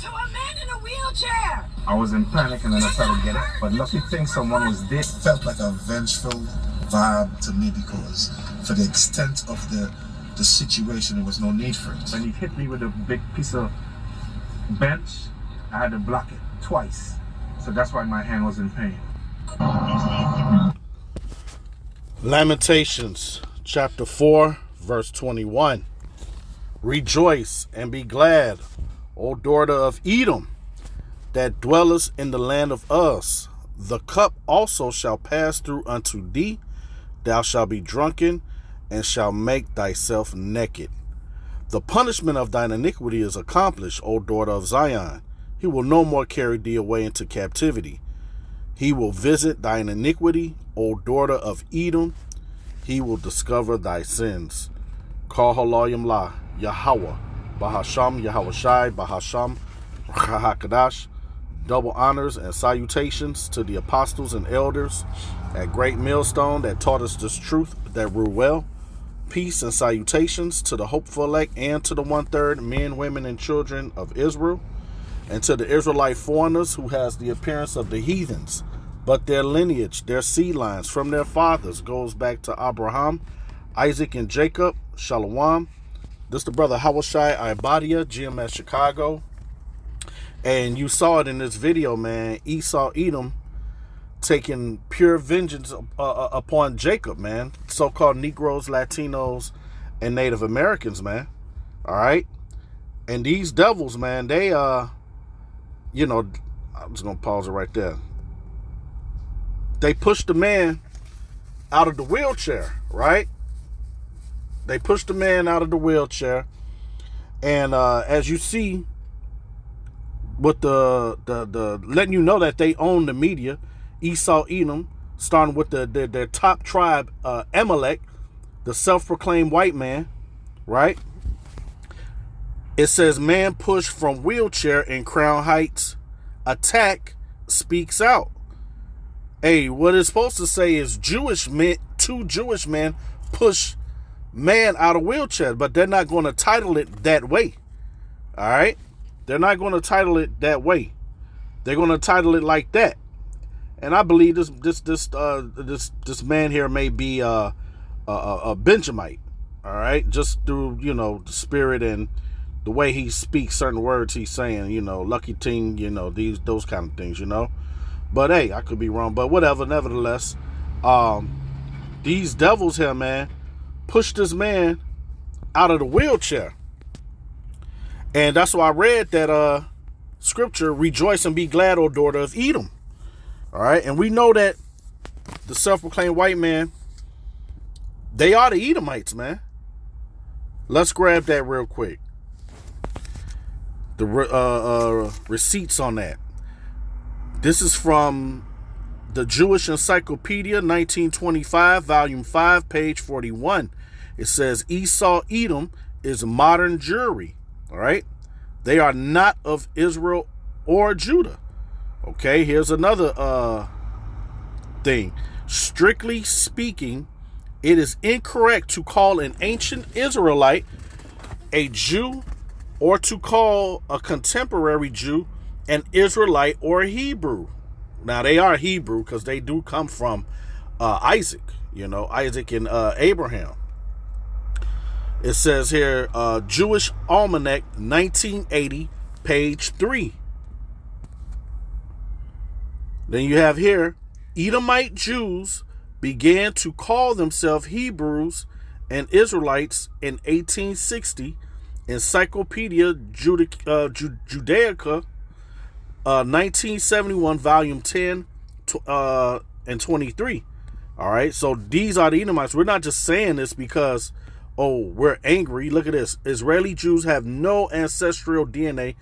to a man in a wheelchair. I was in panic and then I tried to get it, but lucky thing someone was there. Felt like a vengeful vibe to me because for the extent of the situation, there was no need for it. When he hit me with a big piece of bench, I had to block it twice. So that's why my hand was in pain. Lamentations chapter 4 verse 21. Rejoice and be glad, O daughter of Edom, that dwellest in the land of Uz. The cup also shall pass through unto thee. Thou shalt be drunken, and shalt make thyself naked. The punishment of thine iniquity is accomplished, O daughter of Zion. He will no more carry thee away into captivity. He will visit thine iniquity, O daughter of Edom. He will discover thy sins. Kol halayim la, Yahweh, Bahasham, Yahweh Shai, Bahasham, Rahakadash. Double honors and salutations to the apostles and elders at Great Millstone that taught us this truth that rule well. Peace and salutations to the hopeful elect and to the 1/3 men, women, and children of Israel, and to the Israelite foreigners who has the appearance of the heathens, but their lineage, their seed lines from their fathers goes back to Abraham, Isaac, and Jacob. Shalom. This is the brother Hawashai Ibadia, GMS Chicago. And you saw it in this video, man. Esau, Edom, taking pure vengeance upon Jacob, man. So-called Negroes, Latinos, and Native Americans, man. All right? And these devils, man, they, you know, I'm just going to pause it right there. They pushed the man out of the wheelchair, right? They pushed the man out of the wheelchair. And as you see, with the letting you know that they own the media, Esau, Edom, starting with their top tribe, Amalek, the self-proclaimed white man, right? It says, man pushed from wheelchair in Crown Heights, attack, speaks out. Hey, what it's supposed to say is Jewish men, two Jewish men push man out of wheelchair, but they're not going to title it that way. All right? They're not going to title it that way. They're going to title it like that. And I believe this man here may be a Benjamite. All right, just through, you know, the spirit and the way he speaks certain words he's saying, you know, lucky ting, you know, those kind of things, you know. But hey, I could be wrong, but whatever. Nevertheless, these devils here, man, pushed this man out of the wheelchair. And that's why I read that scripture, rejoice and be glad, O daughter of Edom. All right. And we know that the self-proclaimed white man, they are the Edomites, man. Let's grab that real quick. The receipts on that. This is from the Jewish Encyclopedia, 1925, volume 5, page 41. It says Esau, Edom is modern Jewry. All right. They are not of Israel or Judah. Okay. Here's another thing. Strictly speaking, it is incorrect to call an ancient Israelite a Jew or to call a contemporary Jew an Israelite or a Hebrew. Now, they are Hebrew because they do come from Isaac, you know, Isaac and Abraham. It says here, Jewish Almanac, 1980, page 3. Then you have here, Edomite Jews began to call themselves Hebrews and Israelites in 1860. Encyclopedia Judaica, 1971, volume 10 and 23. All right, so these are the Edomites. We're not just saying this because, oh, we're angry. Look at this. Israeli Jews have no ancestral DNA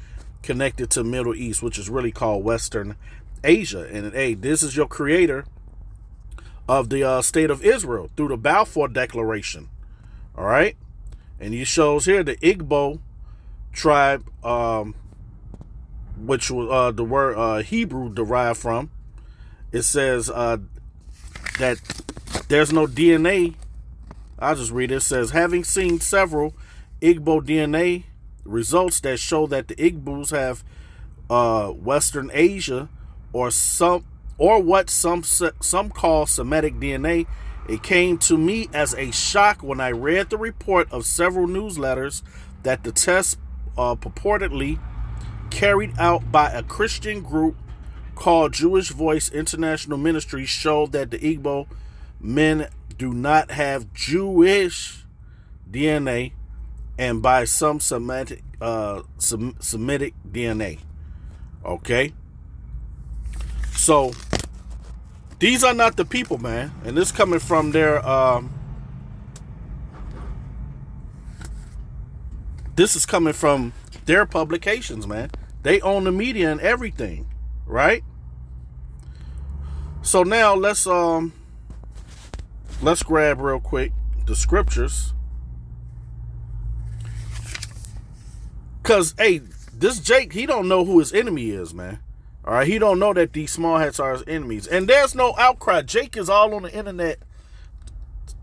connected to Middle East, which is really called Western Asia. And hey, this is your creator of the state of Israel through the Balfour Declaration. All right. And he shows here the Igbo tribe, which was the word Hebrew derived from. It says that there's no DNA. I'll just read it. It says, having seen several Igbo DNA results that show that the Igbos have Western Asia, or what some call Semitic DNA. It came to me as a shock when I read the report of several newsletters that the test purportedly carried out by a Christian group called Jewish Voice International Ministry showed that the Igbo men do not have Jewish DNA, and by some Semitic DNA. Okay, so these are not the people, man, and this coming from their this is coming from their publications, man. They own the media and everything, right? So now let's grab real quick the scriptures, because hey, this Jake, he don't know who his enemy is, man. All right, he don't know that these small hats are his enemies, and there's no outcry. Jake is all on the internet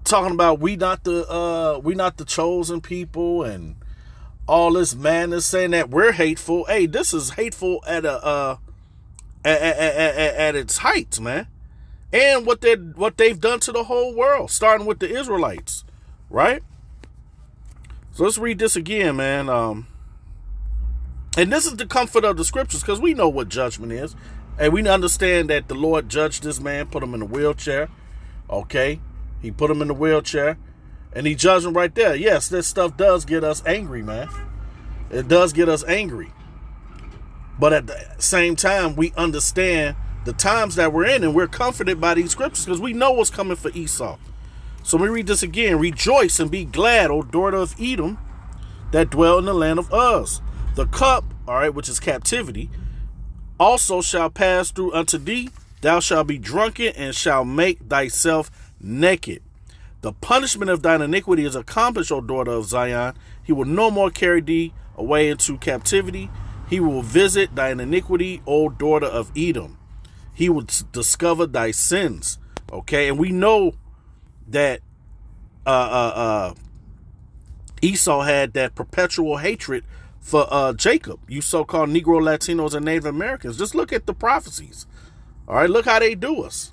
talking about we not the chosen people and all this madness, saying that we're hateful. Hey, this is hateful at its heights, man. And what they've done to the whole world, starting with the Israelites, right? So let's read this again, man. And this is the comfort of the scriptures, because we know what judgment is. And we understand that the Lord judged this man, put him in a wheelchair. Okay? He put him in the wheelchair, and he judged him right there. Yes, this stuff does get us angry, man. It does get us angry. But at the same time, we understand the times that we're in, and we're comforted by these scriptures because we know what's coming for Esau. So let me read this again. Rejoice and be glad, O daughter of Edom, that dwell in the land of Uz. The cup, all right, which is captivity, also shall pass through unto thee. Thou shalt be drunken and shalt make thyself naked. The punishment of thine iniquity is accomplished, O daughter of Zion. He will no more carry thee away into captivity. He will visit thine iniquity, O daughter of Edom. He will discover thy sins. Okay, and we know that Esau had that perpetual hatred for Jacob, you so-called Negro, Latinos, and Native Americans. Just look at the prophecies. All right, look how they do us.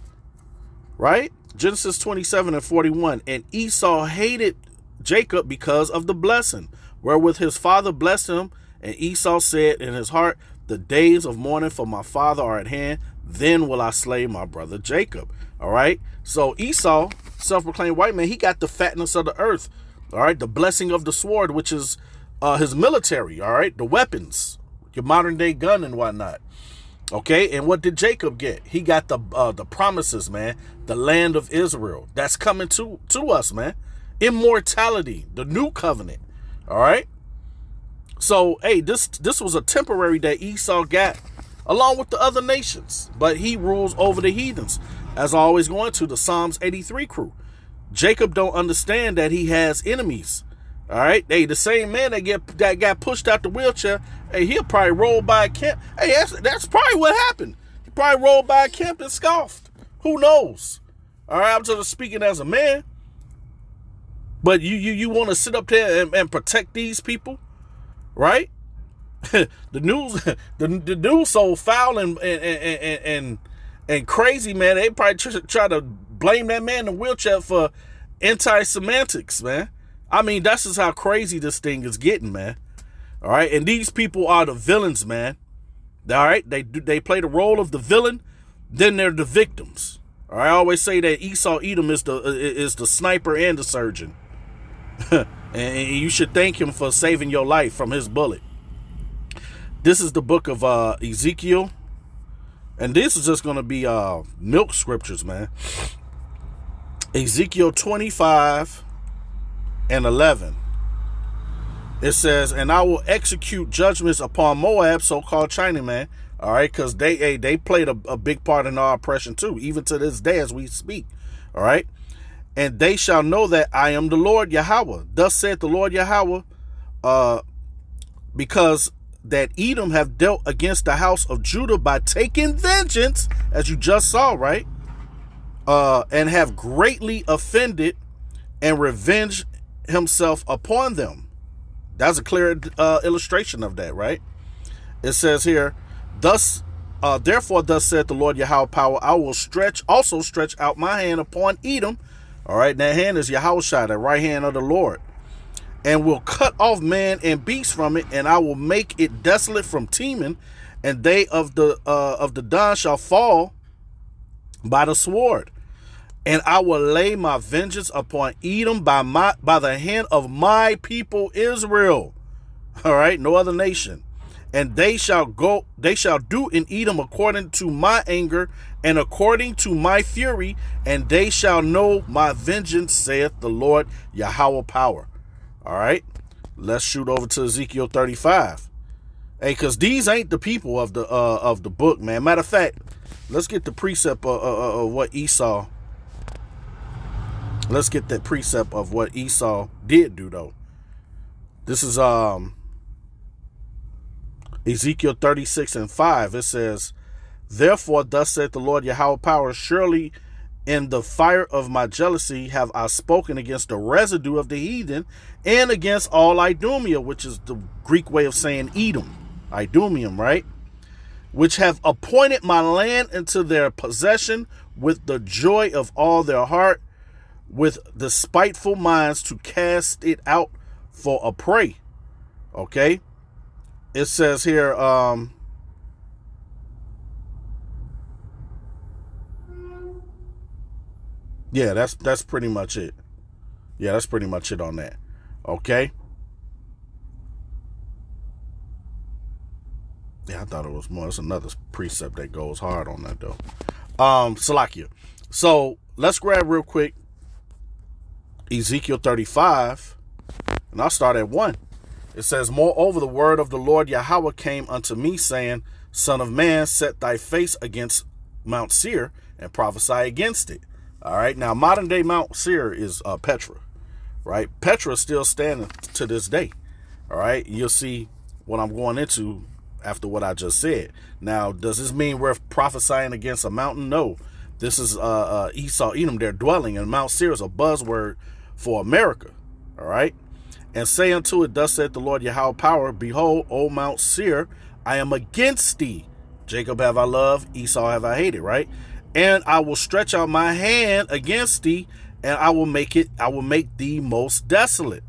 Right? Genesis 27:41. And Esau hated Jacob because of the blessing, wherewith his father blessed him. And Esau said in his heart, the days of mourning for my father are at hand. Then will I slay my brother Jacob. All right. So Esau, self-proclaimed white man, he got the fatness of the earth. All right. The blessing of the sword, which is his military, all right, the weapons, your modern day gun and whatnot. Okay, and what did Jacob get? He got the promises, man, the land of Israel. That's coming to us, man. Immortality, the new covenant. All right. So, hey, this was a temporary that Esau got along with the other nations, but he rules over the heathens, as always going to the Psalms 83 crew. Jacob don't understand that he has enemies. All right, hey, the same man that got pushed out the wheelchair, hey, he'll probably roll by a camp. Hey, that's probably what happened. He probably rolled by a camp and scoffed. Who knows? All right, I'm just speaking as a man. But you want to sit up there and protect these people, right? the news so foul and crazy, man. They probably try to blame that man in the wheelchair for anti-semantics, man. I mean, that's just how crazy this thing is getting, man. All right, and these people are the villains, man. All right, they play the role of the villain, then they're the victims. All right, I always say that Esau Edom is the sniper and the surgeon, and you should thank him for saving your life from his bullet. This is the book of Ezekiel, and this is just going to be milk scriptures, man. Ezekiel 25:11. It says, and I will execute judgments upon Moab, so-called Chinaman. All right, because they played a big part in our oppression too, even to this day as we speak. All right, and they shall know that I am the Lord Yahweh. Thus saith the Lord Yahweh, because that Edom have dealt against the house of Judah by taking vengeance, as you just saw, right? And have greatly offended and revenged himself upon them. That's a clear illustration of that, right? It says here, Therefore, thus saith the Lord Yahweh power, I will also stretch out my hand upon Edom. All right, that hand is Yahushua, the right hand of the Lord, and will cut off man and beast from it, and I will make it desolate from Teman, and they of the Don shall fall by the sword. And I will lay my vengeance upon Edom by the hand of my people Israel. All right, no other nation. And they shall do in Edom according to my anger and according to my fury, and they shall know my vengeance, saith the Lord Yahweh power. All right, let's shoot over to Ezekiel 35. Hey, because these ain't the people of the book, man. Matter of fact, let's get the precept of what Esau. Let's get that precept of what Esau did do, though. This is Ezekiel 36:5. It says, therefore, thus saith the Lord Yahweh power, surely in the fire of my jealousy have I spoken against the residue of the heathen and against all Idumea, which is the Greek way of saying Edom, Idumeum, right? Which have appointed my land into their possession with the joy of all their heart, with the spiteful minds to cast it out for a prey. Okay. It says here, yeah, that's pretty much it. Yeah, that's pretty much it on that. Okay. Yeah, I thought it was more. It's another precept that goes hard on that, though. Salakia. So let's grab real quick Ezekiel 35, and I'll start at 1. It says, moreover, the word of the Lord Yahweh came unto me, saying, Son of man, set thy face against Mount Seir and prophesy against it. All right. Now, modern day Mount Seir is Petra, right? Petra is still standing to this day. All right. You'll see what I'm going into after what I just said. Now, does this mean we're prophesying against a mountain? No. This is Esau, Edom, their dwelling, and Mount Seir is a buzzword for America. All right. And say unto it, thus saith the Lord Yahweh power, behold, O Mount Seir, I am against thee. Jacob have I loved, Esau have I hated, right? And I will stretch out my hand against thee, and I will make thee most desolate.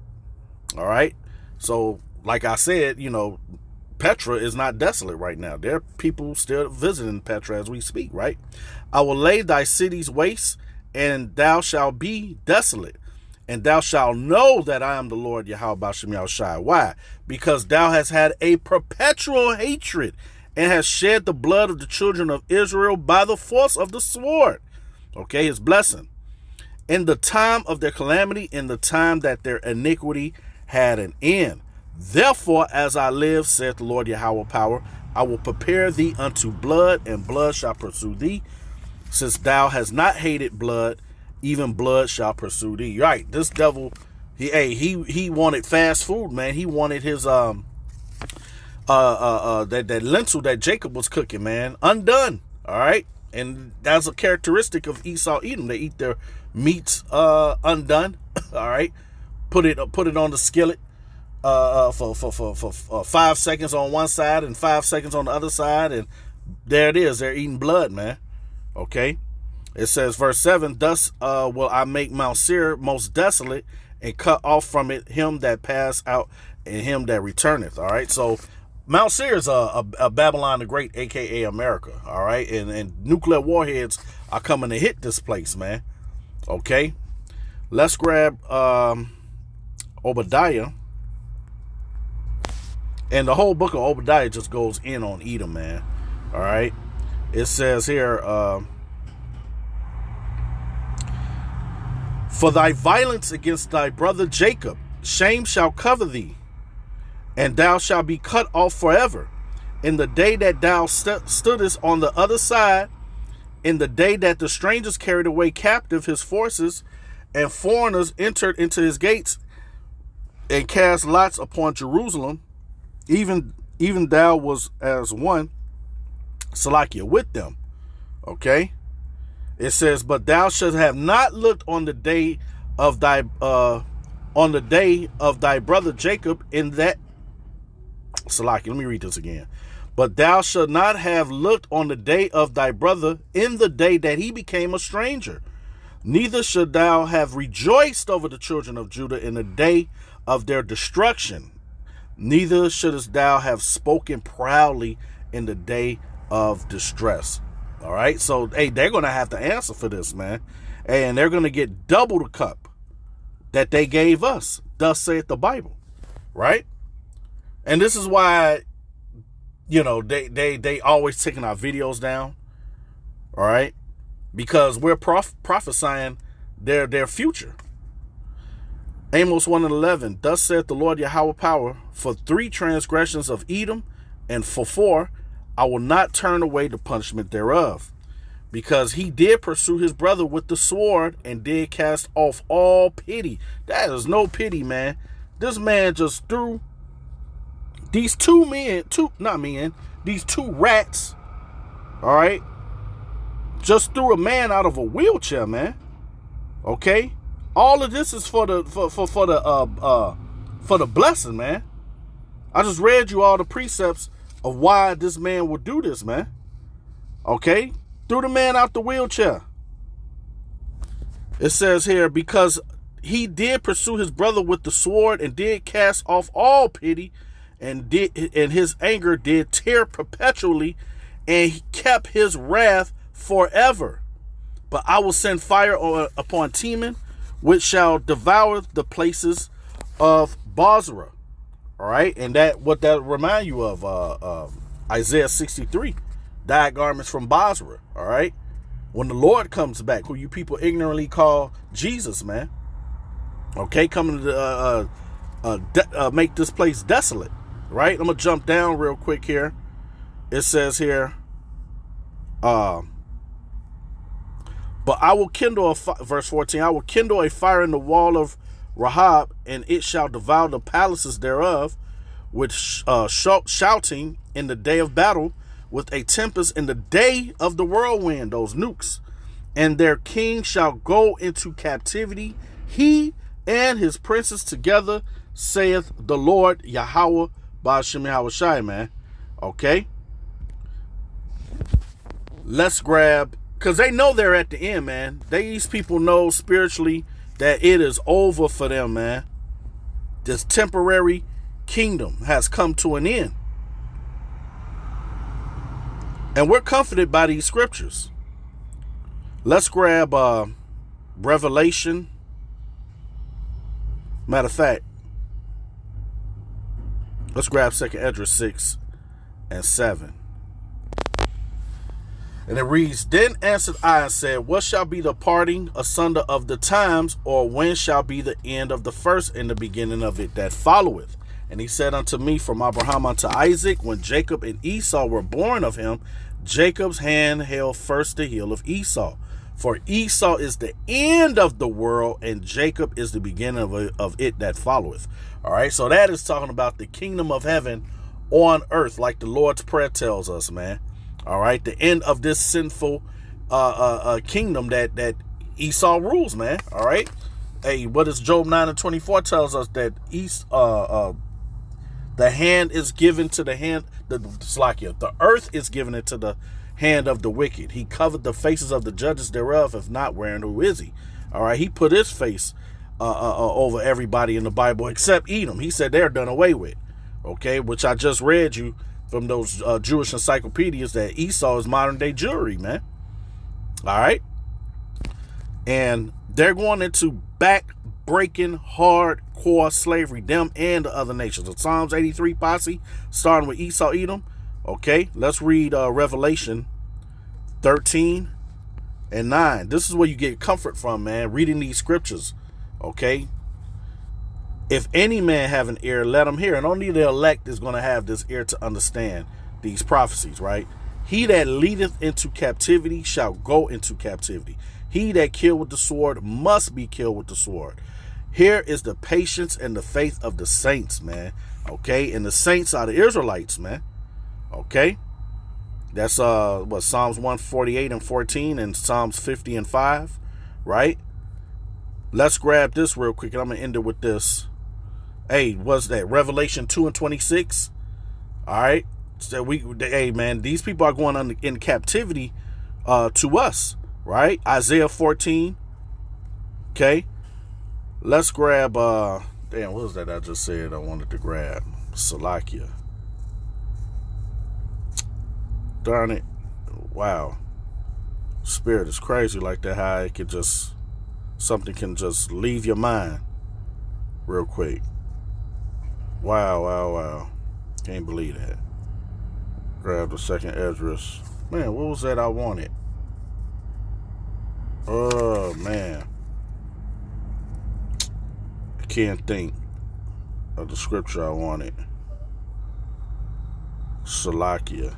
All right. So, like I said, Petra is not desolate right now. There are people still visiting Petra as we speak, right? I will lay thy cities waste, and thou shalt be desolate. And thou shalt know that I am the Lord Yahweh B'Shem Yahushai. Why? Because thou hast had a perpetual hatred and hast shed the blood of the children of Israel by the force of the sword. Okay, his blessing. In the time of their calamity, in the time that their iniquity had an end. Therefore, as I live, saith the Lord Yahweh power, I will prepare thee unto blood, and blood shall pursue thee. Since thou hast not hated blood, even blood shall pursue thee. Right, this devil, he wanted fast food, man. He wanted his that lentil that Jacob was cooking, man, undone. All right, and that's a characteristic of Esau, Edom. They eat their meats undone. All right, put it on the skillet for 5 seconds on one side and 5 seconds on the other side, and there it is. They're eating blood, man. Okay. It says, verse 7, thus will I make Mount Seir most desolate, and cut off from it him that passed out and him that returneth. All right. So Mount Seir is a Babylon the Great, a.k.a. America. All right. And nuclear warheads are coming to hit this place, man. Okay. Let's grab Obadiah. And the whole book of Obadiah just goes in on Edom, man. All right. It says here, for thy violence against thy brother Jacob, shame shall cover thee, and thou shalt be cut off forever. In the day that thou stoodest on the other side, in the day that the strangers carried away captive his forces, and foreigners entered into his gates, and cast lots upon Jerusalem, even thou was as one, Salakia, with them. Okay. It says, but thou shalt have not looked on the day of thy brother Jacob in that. Salaki, let me read this again. But thou shalt not have looked on the day of thy brother in the day that he became a stranger. Neither should thou have rejoiced over the children of Judah in the day of their destruction. Neither shouldest thou have spoken proudly in the day of distress. All right. So, hey, they're going to have to answer for this, man. And they're going to get double the cup that they gave us. Thus saith the Bible. Right. And this is why, you know, they always taking our videos down. All right. Because we're prophesying their future. Amos 1:11. Thus saith the Lord Yahweh power, for 3 transgressions of Edom, and for 4, I will not turn away the punishment thereof. Because he did pursue his brother with the sword, and did cast off all pity. That is no pity, man. This man just threw these these 2 rats, all right, just threw a man out of a wheelchair, man. Okay, all of this is for the blessing, man. I just read you all the precepts of why this man would do this, man. Okay, threw the man out the wheelchair. It says here, because he did pursue his brother with the sword, and did cast off all pity, and his anger did tear perpetually, and he kept his wrath forever. But I will send fire upon Teman, which shall devour the places of Bozrah. All right, and what that remind you of Isaiah 63, dyed garments from Bozrah. All right, when the Lord comes back, who you people ignorantly call Jesus, man. Okay, coming to make this place desolate. Right, I'm gonna jump down real quick here. It says here, but I will kindle verse 14. I will kindle a fire in the wall of Rahab, and it shall devour the palaces thereof, with shouting in the day of battle, with a tempest in the day of the whirlwind, those nukes. And their king shall go into captivity, he and his princes together, saith the Lord Yahweh Ba'ashem Yahushai, man. Okay. Let's grab, because they know they're at the end, man. These people know spiritually that it is over for them, man. This temporary kingdom has come to an end. And we're comforted by these scriptures. Let's grab Revelation. Matter of fact, let's grab 2nd Esdras 6 and 7. And it reads, Then answered I and said, What shall be the parting asunder of the times, or when shall be the end of the first and the beginning of it that followeth? And he said unto me, From Abraham unto Isaac, when Jacob and Esau were born of him, Jacob's hand held first the heel of Esau. For Esau is the end of the world, and Jacob is the beginning of it that followeth. All right, so that is talking about the kingdom of heaven on earth, like the Lord's Prayer tells us, man. All right, the end of this sinful kingdom that Esau rules, man. All right. Hey, what does Job 9 and 24 tells us? That the hand is given to the hand, the earth is given into the hand of the wicked. He covered the faces of the judges thereof, if not wherein who is he? All right, he put his face over everybody in the Bible except Edom. He said they're done away with. Okay, which I just read you from those Jewish encyclopedias that Esau is modern day Jewry, man. All right. And they're going into back-breaking, hardcore slavery, them and the other nations. The Psalms 83 posse, starting with Esau, Edom. Okay, let's read Revelation 13 and 9. This is where you get comfort from, man, reading these scriptures. Okay. If any man have an ear, let him hear. And only the elect is going to have this ear to understand these prophecies, right? He that leadeth into captivity shall go into captivity. He that killed with the sword must be killed with the sword. Here is the patience and the faith of the saints, man. Okay, and the saints are the Israelites, man. Okay, that's Psalms 148 and 14 and Psalms 50 and 5, right? Let's grab this real quick, and I'm gonna end it with this. Hey, what's that? Revelation 2 and 26. All right. So hey man, these people are going in captivity to us, right? Isaiah 14. Okay, let's grab. Damn, what was that I just said? I wanted to grab Salakia. Darn it! Wow, Spirit is crazy like that. How it could just something can just leave your mind real quick. Wow. Can't believe that. Grab the second address. Man, what was that I wanted? Oh, man. I can't think of the scripture I wanted. Salakia.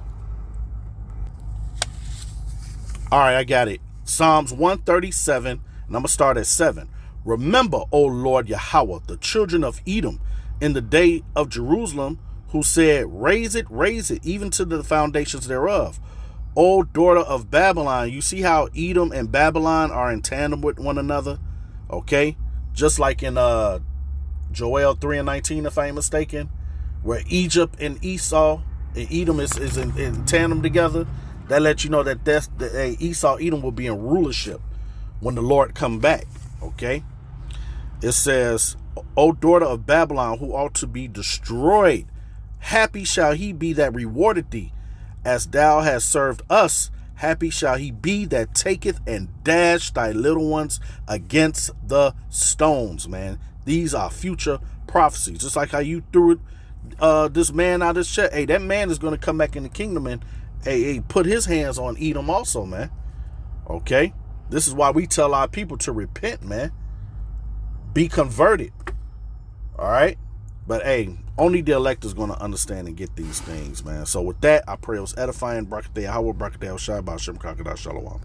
All right, I got it. Psalms 137, and I'm going to start at 7. Remember, O Lord Yahweh, the children of Edom, in the day of Jerusalem, who said, raise it, even to the foundations thereof. O daughter of Babylon, you see how Edom and Babylon are in tandem with one another? Okay? Just like in Joel 3:19, if I ain't mistaken, where Egypt and Esau and Edom is in tandem together. That lets you know that Esau, Edom will be in rulership when the Lord come back. Okay? It says, O daughter of Babylon, who ought to be destroyed, happy shall he be that rewarded thee, as thou hast served us. Happy shall he be that taketh and dash thy little ones against the stones, man. These are future prophecies. Just like how you threw it, this man out of his chest. Hey, that man is going to come back in the kingdom and put his hands on Edom also, man. Okay? This is why we tell our people to repent, man. Be converted. All right? But, hey, only the elect is going to understand and get these things, man. So with that, I pray it was edifying. Barakateh Yahweh, Barakateh Shai, Ba'ashem Kakadah Shalom.